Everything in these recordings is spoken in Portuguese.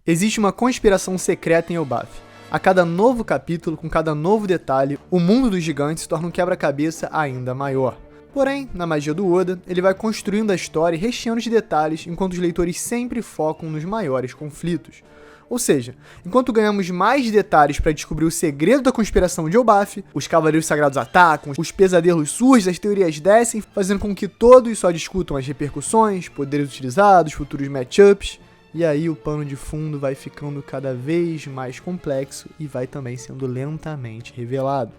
Existe uma conspiração secreta em Elbaf. A cada novo capítulo, com cada novo detalhe, o mundo dos gigantes se torna um quebra-cabeça ainda maior. Porém, na magia do Oda, ele vai construindo a história e recheando de detalhes, enquanto os leitores sempre focam nos maiores conflitos. Ou seja, enquanto ganhamos mais detalhes para descobrir o segredo da conspiração de Elbaf, os Cavaleiros Sagrados atacam, os pesadelos surgem, as teorias descem, fazendo com que todos só discutam as repercussões, poderes utilizados, futuros matchups, e aí o pano de fundo vai ficando cada vez mais complexo e vai também sendo lentamente revelado.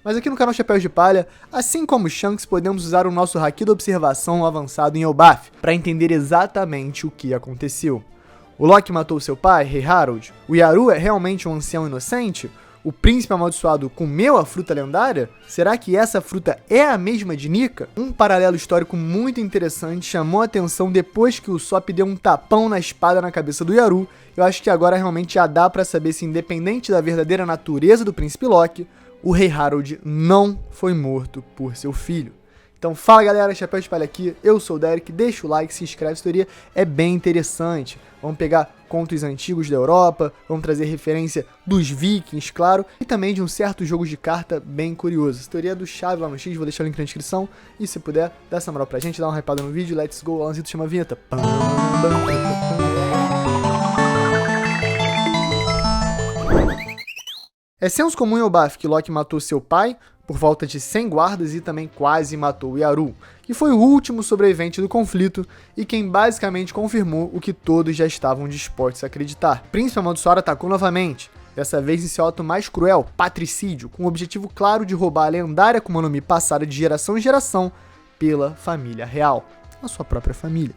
Mas aqui no canal Chapéus de Palha, assim como Shanks, podemos usar o nosso Haki da Observação avançado em Elbaf para entender exatamente o que aconteceu. O Loki matou seu pai, Rei Harold? O Yaru é realmente um ancião inocente? O príncipe amaldiçoado comeu a fruta lendária? Será que essa fruta é a mesma de Nika? Um paralelo histórico muito interessante chamou a atenção depois que o Usopp deu um tapão na espada na cabeça do Yaru. Eu acho que agora realmente já dá pra saber se, independente da verdadeira natureza do príncipe Loki, o Rei Harold não foi morto por seu filho. Então fala galera, Chapéu de Palha aqui, eu sou o Derek, deixa o like, se inscreve, essa teoria é bem interessante. Vamos pegar contos antigos da Europa, vamos trazer referência dos vikings, claro, e também de um certo jogo de carta bem curioso. Essa teoria é do Chave lá no X, vou deixar o link na descrição, e se puder, dá essa moral pra gente, dá uma hypada no vídeo, let's go, o Alanzito chama a vinheta. É senso comum em Elbaf que Loki matou seu pai por volta de 100 guardas e também quase matou o Yaru, que foi o último sobrevivente do conflito e quem basicamente confirmou o que todos já estavam dispostos a acreditar. O príncipe amaldiçoado atacou novamente, dessa vez em seu ato mais cruel, patricídio, com o objetivo claro de roubar a lendária Akuma no Mi passada de geração em geração pela família real, a sua própria família.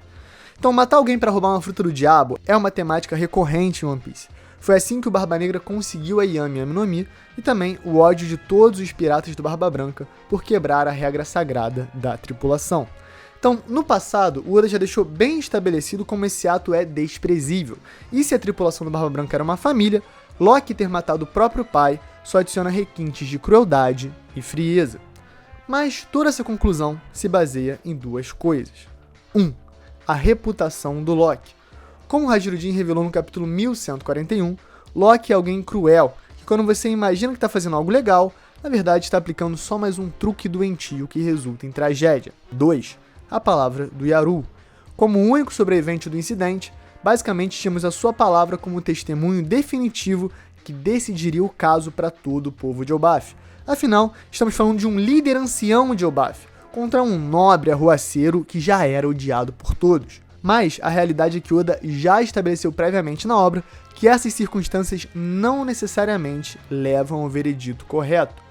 Então matar alguém para roubar uma fruta do diabo é uma temática recorrente em One Piece. Foi assim que o Barba Negra conseguiu a Yami no Mi e também o ódio de todos os piratas do Barba Branca por quebrar a regra sagrada da tripulação. Então, no passado, o Oda já deixou bem estabelecido como esse ato é desprezível. E se a tripulação do Barba Branca era uma família, Loki ter matado o próprio pai só adiciona requintes de crueldade e frieza. Mas toda essa conclusão se baseia em duas coisas. 1. A reputação do Loki. Como o Hajirudin revelou no capítulo 1141, Loki é alguém cruel, que quando você imagina que está fazendo algo legal, na verdade está aplicando só mais um truque doentio que resulta em tragédia. 2. A palavra do Yaru. Como o único sobrevivente do incidente, basicamente tínhamos a sua palavra como testemunho definitivo que decidiria o caso para todo o povo de Elbaf. Afinal, estamos falando de um líder ancião de Elbaf, contra um nobre arruaceiro que já era odiado por todos. Mas a realidade é que Oda já estabeleceu previamente na obra que essas circunstâncias não necessariamente levam ao veredito correto.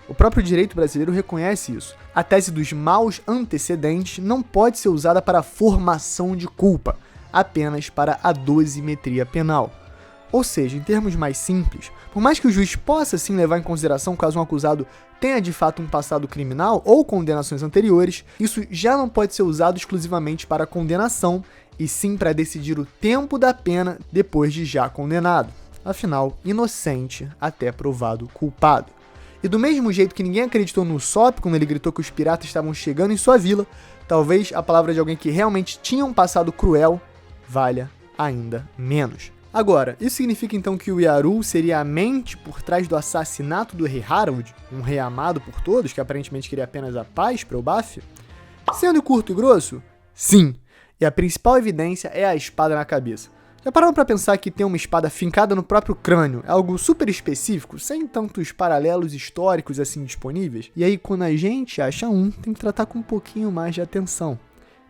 O próprio direito brasileiro reconhece isso. A tese dos maus antecedentes não pode ser usada para a formação de culpa, apenas para a dosimetria penal. Ou seja, em termos mais simples, por mais que o juiz possa sim levar em consideração caso um acusado tenha de fato um passado criminal ou condenações anteriores, isso já não pode ser usado exclusivamente para a condenação, e sim para decidir o tempo da pena depois de já condenado. Afinal, inocente até provado culpado. E do mesmo jeito que ninguém acreditou no Usopp quando ele gritou que os piratas estavam chegando em sua vila, talvez a palavra de alguém que realmente tinha um passado cruel valha ainda menos. Agora, isso significa então que o Yaru seria a mente por trás do assassinato do Rei Harold, um rei amado por todos, que aparentemente queria apenas a paz para Elbaf? Sendo curto e grosso, sim. E a principal evidência é a espada na cabeça. Já pararam para pensar que ter uma espada fincada no próprio crânio é algo super específico, sem tantos paralelos históricos assim disponíveis? E aí, quando a gente acha um, tem que tratar com um pouquinho mais de atenção.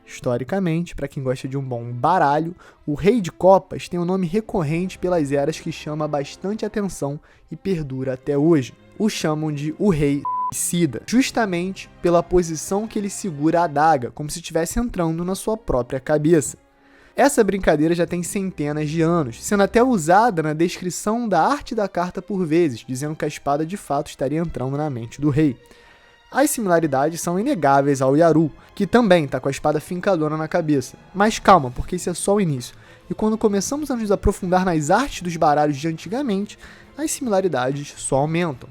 Historicamente, para quem gosta de um bom baralho, o Rei de Copas tem um nome recorrente pelas eras que chama bastante atenção e perdura até hoje. O chamam de o Rei Suicida, justamente pela posição que ele segura a adaga, como se estivesse entrando na sua própria cabeça. Essa brincadeira já tem centenas de anos, sendo até usada na descrição da arte da carta por vezes, dizendo que a espada de fato estaria entrando na mente do rei. As similaridades são inegáveis ao Yaru, que também está com a espada fincadona na cabeça. Mas calma, porque isso é só o início. E quando começamos a nos aprofundar nas artes dos baralhos de antigamente, as similaridades só aumentam.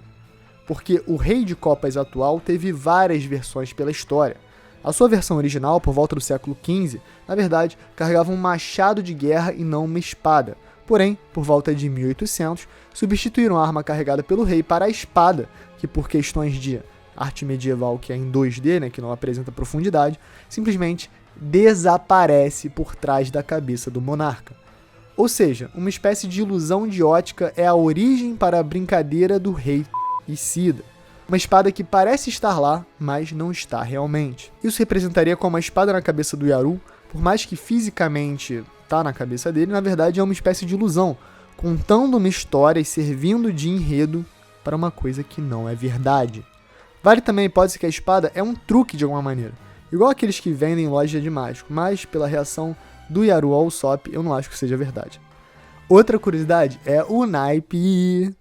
Porque o Rei de Copas atual teve várias versões pela história. A sua versão original, por volta do século XV, na verdade, carregava um machado de guerra e não uma espada, Porém, por volta de 1800, substituíram a arma carregada pelo rei para a espada, que por questões de arte medieval que é em 2D, né, que não apresenta profundidade, simplesmente desaparece por trás da cabeça do monarca. Ou seja, uma espécie de ilusão de ótica é a origem para a brincadeira do rei Isida. Uma espada que parece estar lá, mas não está realmente. Isso representaria como a espada na cabeça do Yaru, por mais que fisicamente está na cabeça dele, na verdade é uma espécie de ilusão, contando uma história e servindo de enredo para uma coisa que não é verdade. Vale também a hipótese que a espada é um truque de alguma maneira, igual aqueles que vendem em loja de mágico, mas pela reação do Yaru ao Usopp, eu não acho que seja verdade. Outra curiosidade é o naipe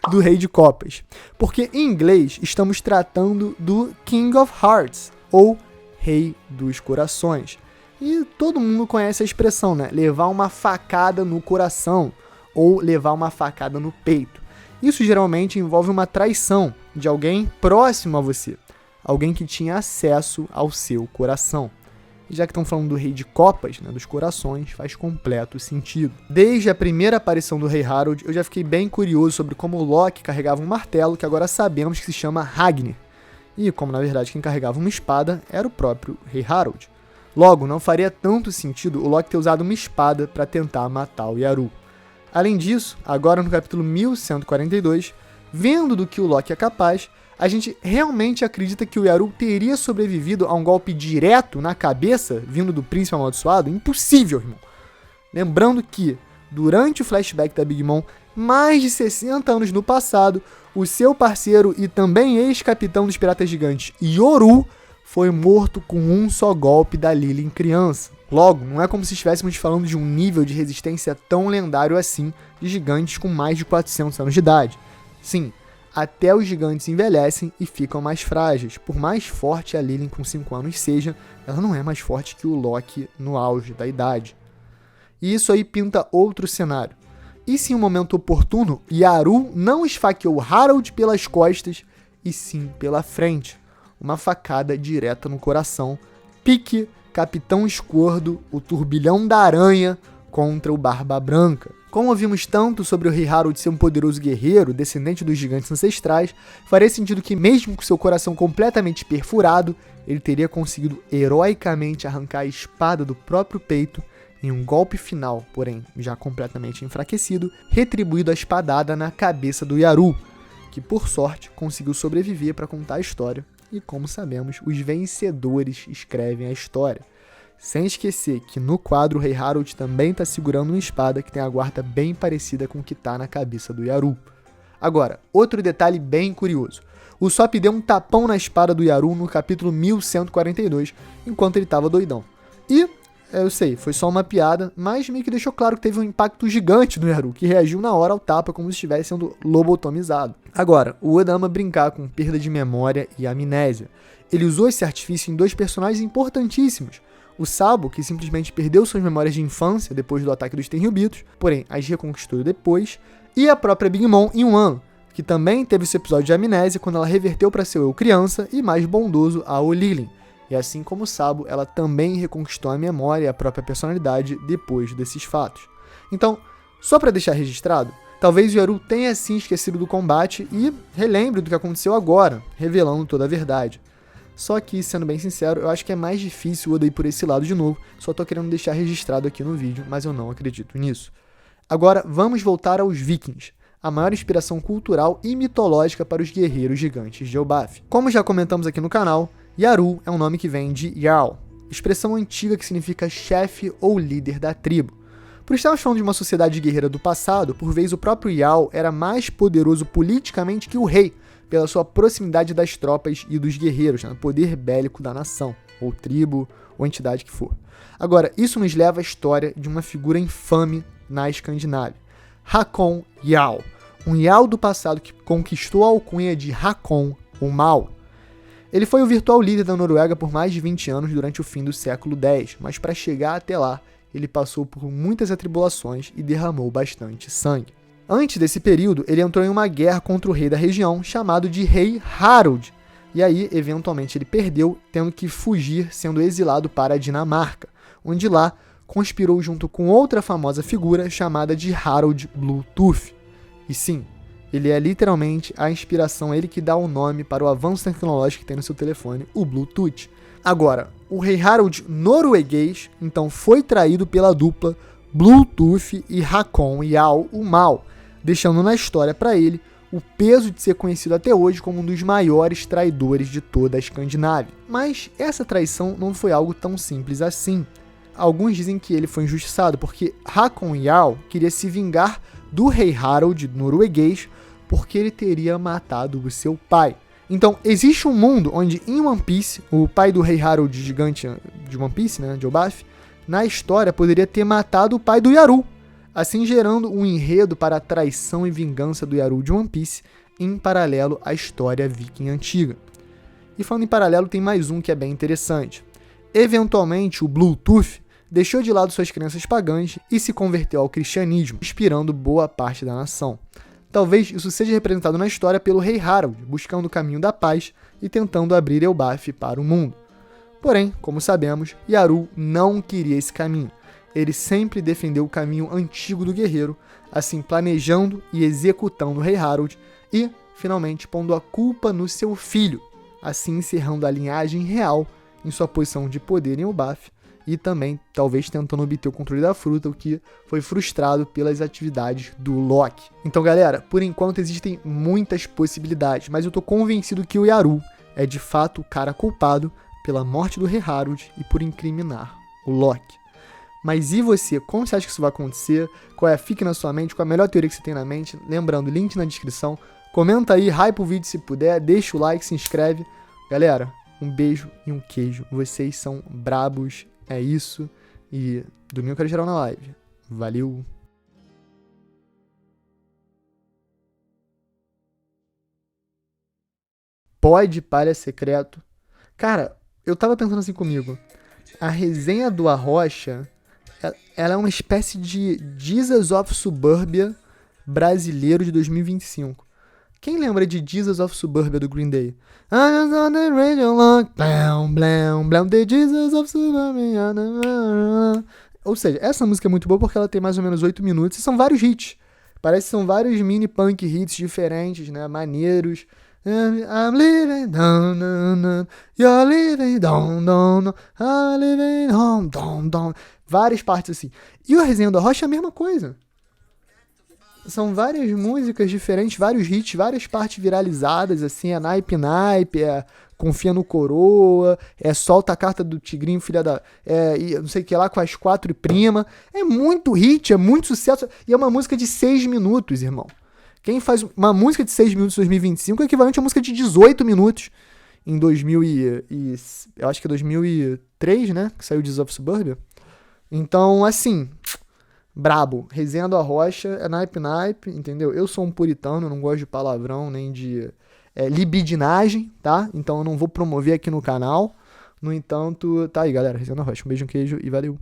do Rei de Copas, porque em inglês estamos tratando do King of Hearts, ou Rei dos Corações. E todo mundo conhece a expressão, né? Levar uma facada no coração, ou levar uma facada no peito. Isso geralmente envolve uma traição de alguém próximo a você, alguém que tinha acesso ao seu coração. E já que estão falando do Rei de Copas, né, dos corações, faz completo sentido. Desde a primeira aparição do Rei Harold, eu já fiquei bem curioso sobre como o Loki carregava um martelo que agora sabemos que se chama Ragnar. E como na verdade quem carregava uma espada era o próprio Rei Harold. Logo, não faria tanto sentido o Loki ter usado uma espada para tentar matar o Yaru. Além disso, agora no capítulo 1142, vendo do que o Loki é capaz, a gente realmente acredita que o Yaru teria sobrevivido a um golpe direto na cabeça vindo do príncipe amaldiçoado? Impossível, irmão. Lembrando que, durante o flashback da Big Mom, mais de 60 anos no passado, o seu parceiro e também ex-capitão dos Piratas Gigantes, Yoru, foi morto com um só golpe da Lily em criança. Logo, não é como se estivéssemos falando de um nível de resistência tão lendário assim de gigantes com mais de 400 anos de idade. Sim, até os gigantes envelhecem e ficam mais frágeis. Por mais forte a Lily com 5 anos seja, ela não é mais forte que o Loki no auge da idade. E isso aí pinta outro cenário. E se em um momento oportuno, Yaru não esfaqueou Harold pelas costas, e sim pela frente. Uma facada direta no coração, pique Capitão Escordo, o turbilhão da aranha, contra o Barba Branca. Como ouvimos tanto sobre o Rei Harold ser um poderoso guerreiro, descendente dos gigantes ancestrais, faria sentido que mesmo com seu coração completamente perfurado, ele teria conseguido heroicamente arrancar a espada do próprio peito em um golpe final, porém já completamente enfraquecido, retribuído a espadada na cabeça do Yaru, que por sorte conseguiu sobreviver para contar a história. E como sabemos, os vencedores escrevem a história. Sem esquecer que no quadro o Rei Harold também está segurando uma espada que tem a guarda bem parecida com o que está na cabeça do Yaru. Agora, outro detalhe bem curioso. O Usopp deu um tapão na espada do Yaru no capítulo 1142, enquanto ele estava doidão. E, eu sei, foi só uma piada, mas meio que deixou claro que teve um impacto gigante no Yaru, que reagiu na hora ao tapa como se estivesse sendo lobotomizado. Agora, o Oda ama brincar com perda de memória e amnésia. Ele usou esse artifício em 2 personagens importantíssimos. O Sabo, que simplesmente perdeu suas memórias de infância depois do ataque dos Tenryubitos, porém as reconquistou depois, e a própria Big Mom em Wano, que também teve esse episódio de amnésia quando ela reverteu para seu eu criança e mais bondoso a Olilin. E assim como o Sabo, ela também reconquistou a memória e a própria personalidade depois desses fatos. Então, só para deixar registrado, talvez o Yaru tenha sim esquecido do combate e relembre do que aconteceu agora, revelando toda a verdade. Só que, sendo bem sincero, eu acho que é mais difícil o Oda ir por esse lado de novo, só tô querendo deixar registrado aqui no vídeo, mas eu não acredito nisso. Agora, vamos voltar aos Vikings, a maior inspiração cultural e mitológica para os guerreiros gigantes de Elbaf. Como já comentamos aqui no canal, Yaru é um nome que vem de Jarl, expressão antiga que significa chefe ou líder da tribo. Por estarmos falando de uma sociedade guerreira do passado, por vezes o próprio Jarl era mais poderoso politicamente que o rei, pela sua proximidade das tropas e dos guerreiros, né, poder bélico da nação, ou tribo, ou entidade que for. Agora, isso nos leva à história de uma figura infame na Escandinávia, Hakon Jarl, um Jarl do passado que conquistou a alcunha de Hakon, o Mau. Ele foi o virtual líder da Noruega por mais de 20 anos durante o fim do século X, mas para chegar até lá, ele passou por muitas atribulações e derramou bastante sangue. Antes desse período, ele entrou em uma guerra contra o rei da região, chamado de Rei Harold, e aí, eventualmente, ele perdeu, tendo que fugir, sendo exilado para a Dinamarca, onde lá conspirou junto com outra famosa figura chamada de Harold Bluetooth. E sim, ele é literalmente a inspiração, ele que dá o nome para o avanço tecnológico que tem no seu telefone, o Bluetooth. Agora, o rei Harold norueguês, então, foi traído pela dupla Bluetooth e Hakon Jarl o Mal, deixando na história para ele o peso de ser conhecido até hoje como um dos maiores traidores de toda a Escandinávia. Mas essa traição não foi algo tão simples assim. Alguns dizem que ele foi injustiçado porque Hakon Jarl queria se vingar do rei Harold norueguês porque ele teria matado o seu pai. Então, existe um mundo onde em One Piece, o pai do rei Harold gigante de One Piece, né, de Elbaf, na história poderia ter matado o pai do Yaru, assim gerando um enredo para a traição e vingança do Yaru de One Piece em paralelo à história viking antiga. E falando em paralelo, tem mais um que é bem interessante. Eventualmente, o Bluetooth deixou de lado suas crenças pagãs e se converteu ao cristianismo, inspirando boa parte da nação. Talvez isso seja representado na história pelo rei Harald, buscando o caminho da paz e tentando abrir Elbaf para o mundo. Porém, como sabemos, Yaru não queria esse caminho. Ele sempre defendeu o caminho antigo do guerreiro, assim planejando e executando o rei Harold e, finalmente, pondo a culpa no seu filho, assim encerrando a linhagem real em sua posição de poder em Elbaf e também, talvez, tentando obter o controle da fruta, o que foi frustrado pelas atividades do Loki. Então, galera, por enquanto existem muitas possibilidades, mas eu tô convencido que o Yaru é de fato o cara culpado pela morte do rei Harold e por incriminar o Loki. Mas e você? Como você acha que isso vai acontecer? Qual é a fique na sua mente? Qual é a melhor teoria que você tem na mente? Lembrando, link na descrição. Comenta aí, hype o vídeo se puder, deixa o like, se inscreve. Galera, um beijo e um queijo. Vocês são brabos, é isso. E domingo eu quero geral na live. Valeu! Pode palha secreto. Cara, eu tava pensando assim comigo. A resenha do Arrocha, ela é uma espécie de Jesus of Suburbia brasileiro de 2025. Quem lembra de Jesus of Suburbia do Green Day? I just on the radio long, blam, blam, blam, the Jesus of Suburbia. Ou seja, essa música é muito boa porque ela tem mais ou menos 8 minutos e são vários hits. Parece que são vários mini punk hits diferentes, né? Maneiros. I'm living down, down, down. You're living down, down, down. I'm living home, down, down. Várias partes assim. E o Resenha do Arrocha é a mesma coisa. São várias músicas diferentes, vários hits, várias partes viralizadas, assim, é naipe, naipe, é confia no coroa, é solta a carta do tigrinho, filha da... É, não sei o que lá, com as 4 e prima. É muito hit, é muito sucesso. E é uma música de 6 minutos, irmão. Quem faz uma música de 6 minutos em 2025 é equivalente a uma música de 18 minutos em 2000 eu acho que é 2003, né? Que saiu Jesus of Suburbia. Então, assim, brabo. Resenha do Arrocha é naipe, entendeu? Eu sou um puritano, eu não gosto de palavrão nem de libidinagem, tá? Então eu não vou promover aqui no canal. No entanto, tá aí, galera. Resenha do Arrocha. Um beijo, um queijo e valeu.